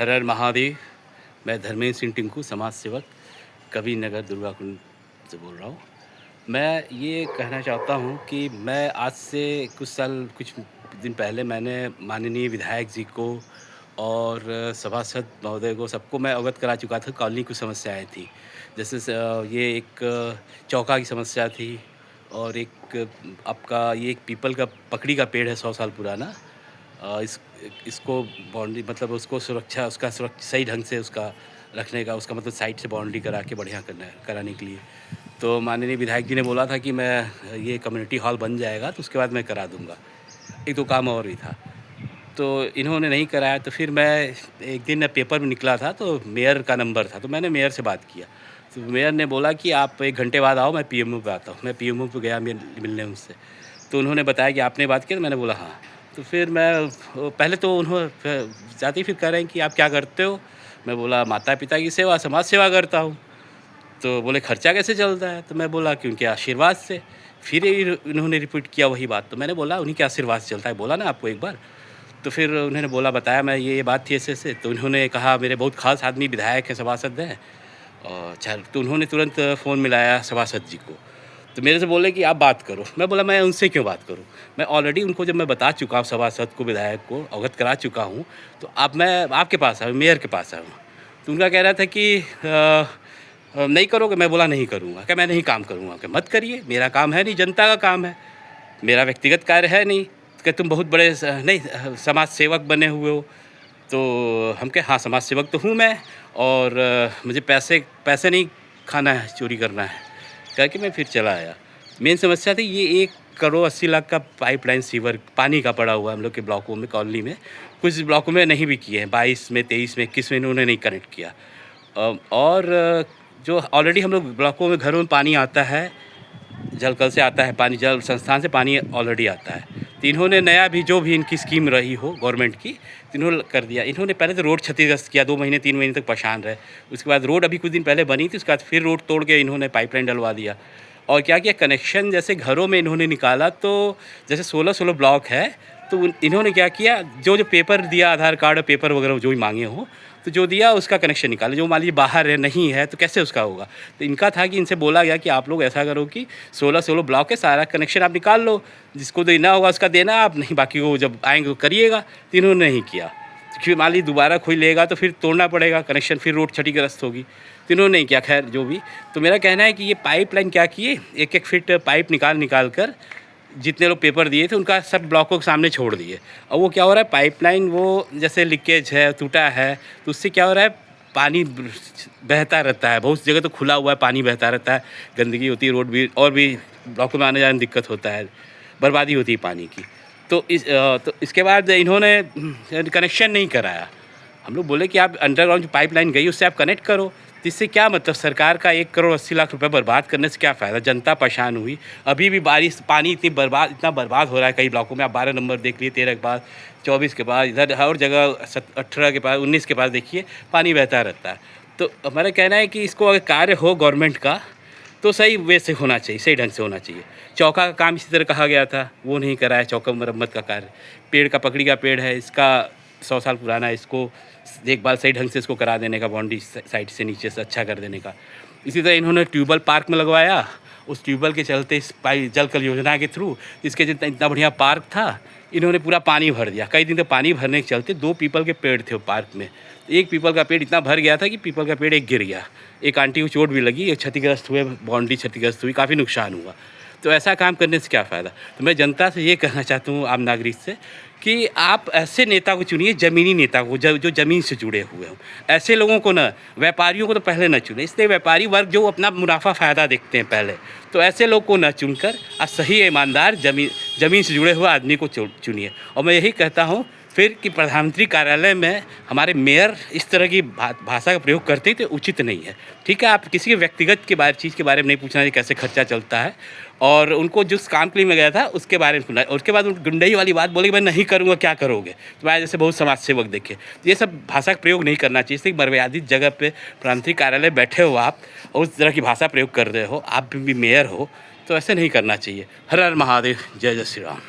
हर हर महादेव। मैं धर्मेंद्र सिंह टिंकू, समाज सेवक, कवि नगर दुर्गाकुंड से बोल रहा हूँ। मैं ये कहना चाहता हूँ कि मैं आज से कुछ दिन पहले मैंने माननीय विधायक जी को और सभासद महोदय को सबको मैं अवगत करा चुका था। कॉलोनी की समस्याएँ थी, जैसे ये एक चौका की समस्या थी और एक आपका ये एक पीपल का पकड़ी का पेड़ है 100 साल पुराना। इसको बाउंड्री मतलब उसको सुरक्षा सही ढंग से उसका रखने का, उसका मतलब साइड से बाउंड्री करा के बढ़िया कराने के लिए तो माननीय विधायक जी ने बोला था कि मैं ये कम्युनिटी हॉल बन जाएगा तो उसके बाद मैं करा दूँगा। एक दो काम और भी था तो इन्होंने नहीं कराया। तो फिर मैं एक दिन पेपर में निकला था तो मेयर का नंबर था, तो मैंने मेयर से बात किया। तो मेयर ने बोला कि आप 1 घंटे बाद आओ, मैं पीएमओ पे आता हूँ। मैं पीएमओ पे गया मिलने उनसे, तो उन्होंने बताया कि आपने बात की, तो मैंने बोला हाँ। तो फिर मैं पहले तो उन्होंने जाते ही फिर कह रहे हैं कि आप क्या करते हो? मैं बोला माता पिता की सेवा, समाज सेवा करता हूँ। तो बोले खर्चा कैसे चलता है? तो मैं बोला कि उनके आशीर्वाद से। फिर इन्होंने रिपीट किया वही बात, तो मैंने बोला उन्हीं के आशीर्वाद से चलता है, बोला ना आपको एक बार। तो फिर उन्होंने बोला, बताया मैं ये बात थी ऐसे-ऐसे। तो उन्होंने कहा मेरे बहुत ख़ास आदमी विधायक हैं, सभासद हैं। और अच्छा, तो उन्होंने तुरंत फ़ोन मिलाया सभासद जी को। तो मेरे से बोले कि आप बात करो। मैं बोला मैं उनसे क्यों बात करूँ? मैं ऑलरेडी उनको जब मैं बता चुका हूँ, सभासद को, विधायक को अवगत करा चुका हूँ, तो अब मैं आपके पास आया हूँ, मेयर के पास आया हूँ। तो उनका कहना था कि नहीं करोगे? मैं बोला नहीं करूँगा। क्या मैं नहीं काम करूँगा? क्या मत करिए, मेरा काम है नहीं, जनता का काम है, मेरा व्यक्तिगत कार्य है नहीं। कि तुम बहुत बड़े नहीं समाज सेवक बने हुए हो। तो हम कहे हाँ, समाज सेवक तो हूँ मैं, और मुझे पैसे नहीं खाना है, चोरी करना है, कह के मैं फिर चला आया। मेन समस्या थी ये 1 करोड़ 80 लाख का पाइपलाइन सीवर पानी का पड़ा हुआ है हम लोग के ब्लॉकों में, कॉलोनी में। कुछ ब्लॉकों में नहीं भी किए हैं, 22 में, 23 में, 21 में इन्होंने नहीं कनेक्ट किया। और जो ऑलरेडी हम लोग ब्लॉकों में घरों में पानी आता है, जल कल से आता है पानी, जल संस्थान से पानी ऑलरेडी आता है। तो इन्होंने नया भी जो भी इनकी स्कीम रही हो गवर्नमेंट की, तो इन्होंने कर दिया। इन्होंने पहले तो रोड क्षतिग्रस्त किया, 2 महीने 3 महीने तक परेशान रहे। उसके बाद रोड अभी कुछ दिन पहले बनी थी, उसके बाद फिर रोड तोड़ के इन्होंने पाइपलाइन डलवा दिया। और क्या किया, कनेक्शन जैसे घरों में इन्होंने निकाला, तो जैसे 16 ब्लॉक है, तो इन्होंने क्या किया, जो पेपर दिया, आधार कार्ड पेपर वगैरह जो भी मांगे हो, तो जो दिया उसका कनेक्शन निकाला। जो मान लीजिए बाहर है, नहीं है, तो कैसे उसका होगा? तो इनका था कि इनसे बोला गया कि आप लोग ऐसा करो कि 16 ब्लॉक के सारा कनेक्शन आप निकाल लो, जिसको देना होगा उसका देना आप, नहीं बाकी वो जब आएंगे तो करिएगा। तो इन्होंने नहीं किया। फिर मान लीजिए दोबारा कोई लेगा तो फिर तोड़ना पड़ेगा कनेक्शन, फिर रोड क्षतिग्रस्त होगी। तो इन्होंने नहीं किया, खैर जो भी। तो मेरा कहना है कि ये पाइपलाइन क्या किए, 1-1 फीट पाइप निकाल कर जितने लोग पेपर दिए थे उनका सब ब्लॉकों के सामने छोड़ दिए। और वो क्या हो रहा है, पाइपलाइन वो जैसे लीकेज है, टूटा है, तो उससे क्या हो रहा है, पानी बहता रहता है। बहुत जगह तो खुला हुआ है, पानी बहता रहता है, गंदगी होती है, रोड भी और भी ब्लॉकों में आने जाने में दिक्कत होता है, बर्बादी होती है पानी की। तो इसके बाद इन्होंने कनेक्शन नहीं कराया। हम लोग बोले कि आप अंडरग्राउंड जो पाइपलाइन गई उससे आप कनेक्ट करो। तो इससे क्या मतलब, सरकार का 1 करोड़ 80 लाख रुपए बर्बाद करने से क्या फ़ायदा? जनता परेशान हुई। अभी भी बारिश, पानी इतना बर्बाद हो रहा है कई ब्लॉकों में। आप 12 नंबर देख लिए, 13 के बाद, 24 के बाद, इधर हर जगह 18 के पास, 19 के पास देखिए पानी बहता रहता है। तो हमारा कहना है कि इसको अगर कार्य हो गवर्नमेंट का तो सही वे से होना चाहिए, सही ढंग से होना चाहिए। चौका का काम इसी तरह कहा गया था, वो नहीं कराया। चौका मरम्मत का कार्य, पेड़ का पकड़ी का पेड़ है, इसका 100 साल पुराना है, इसको देखभाल सही ढंग से इसको करा देने का, बाउंड्री साइड से नीचे से अच्छा कर देने का। इसी तरह इन्होंने ट्यूबवेल पार्क में लगवाया। उस ट्यूबवेल के चलते इस जल कल योजना के थ्रू इसके जितना इतना बढ़िया पार्क था, इन्होंने पूरा पानी भर दिया। कई दिन तक पानी भरने के चलते 2 पीपल के पेड़ थे वो पार्क में। एक पीपल का पेड़ इतना भर गया था कि पीपल का पेड़ एक गिर गया। एक आंटी को चोट भी लगी, एक क्षतिग्रस्त हुए, बाउंड्री क्षतिग्रस्त हुई, काफ़ी नुकसान हुआ। तो ऐसा काम करने से क्या फ़ायदा? तो मैं जनता से ये कहना चाहता हूँ, आम नागरिक से, कि आप ऐसे नेता को चुनिए, ज़मीनी नेता को, जो ज़मीन से जुड़े हुए हों। ऐसे लोगों को ना, व्यापारियों को तो पहले न चुने। इसलिए व्यापारी वर्ग जो अपना मुनाफा फ़ायदा देखते हैं पहले, तो ऐसे लोग को न चुनकर सही ईमानदार ज़मीन से जुड़े हुए आदमी को चुनिए। और मैं यही कहता हूँ फिर कि प्रधानमंत्री कार्यालय में हमारे मेयर इस तरह की भाषा का प्रयोग करते ही तो उचित नहीं है। ठीक है, आप किसी के व्यक्तिगत के चीज़ के बारे में नहीं पूछना चाहिए, कैसे खर्चा चलता है, और उनको जिस काम के लिए मैं गया था उसके बारे में सुना। और उसके बाद गुंडई वाली बात बोली, मैं नहीं करूँगा, क्या करोगे? तो मैं जैसे बहुत समाज सेवक देखे, तो ये सब भाषा का प्रयोग नहीं करना चाहिए। इसलिए मर्यादित जगह पे प्रधानमंत्री कार्यालय बैठे हो आप और उस तरह की भाषा प्रयोग कर रहे हो, आप भी मेयर हो, तो ऐसे नहीं करना चाहिए। हर हर महादेव, जय जय श्री राम।